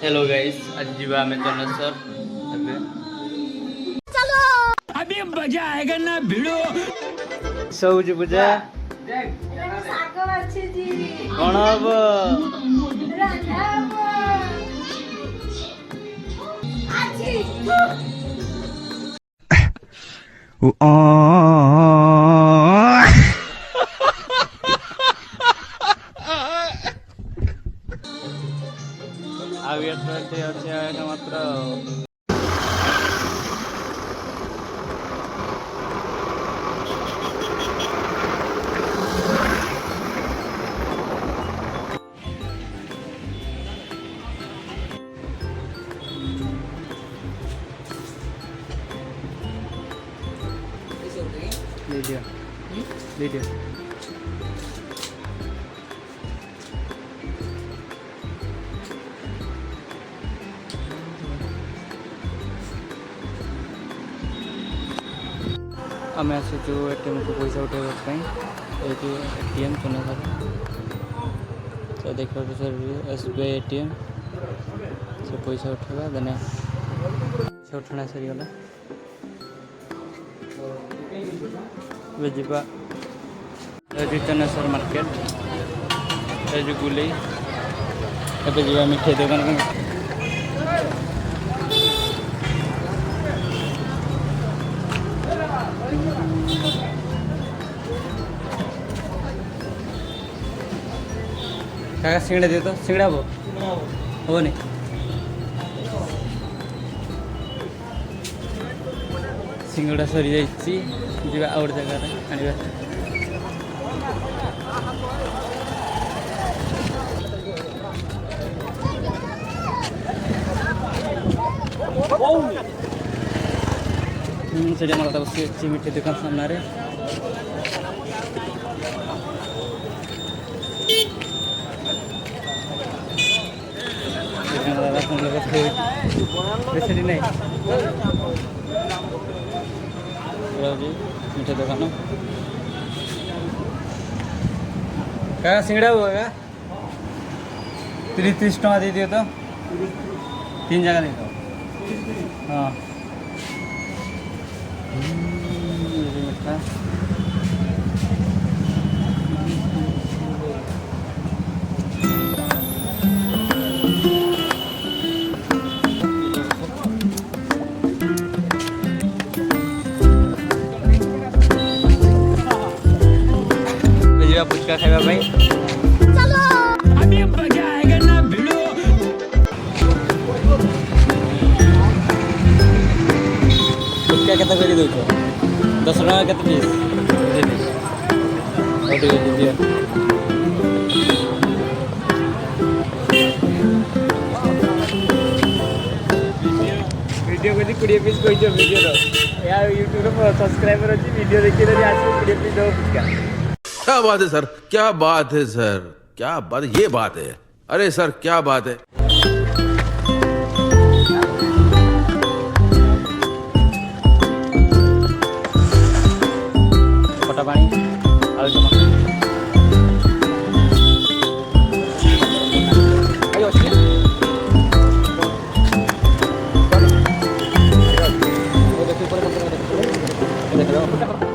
hello guys आज जीवा में चन्नेश्वर अबे चलो अभी मजा आएगा ना भिड़ो सौज पूजा सागर अच्छे जी कौन हब राधा अच्छी मात्र वीडियो आम आसुचु एटीएम को पैसा उठाइबा ये एटीएम चुनाव तो देखा सर एसबीआई एटीएम से पैसा उठेगा देने पैसा उठना सरीगला जीवा चन्नेश्वर मार्केट ये गुले ଏବେ ଯିବା ମିଠେଇ ଦୋକାନ काका सिंगड़ा दे तो सिंगड़ा हो नहीं सिंगड़ा सरी जाइए आउट जगह आने से मतलब बस मिठे दुकान सामने दादा फोन लगे बेसरी नहीं मिठे दुकान क्या सिंगड़ा हुआ क्या 30 टका दे दियो तो 3 जगह दे दो हाँ मिठा पुचका खाइबा भाई चलो अभी मजा आएगा ना भिड़ो पुचका केता करी दउछ 10 टका केते पीस दे दे ओडी दे दिया वीडियो को 20 पीस कोइ जो वीडियो रो यार YouTube रो सब्सक्राइबर अछि वीडियो देखि रे आसी 20 पीस दो पुचका क्या बात है सर क्या बात है सर क्या बात ये बात है अरे सर क्या बात है पटा पानी आलू चमा आयो से वो देखो ऊपर देख लो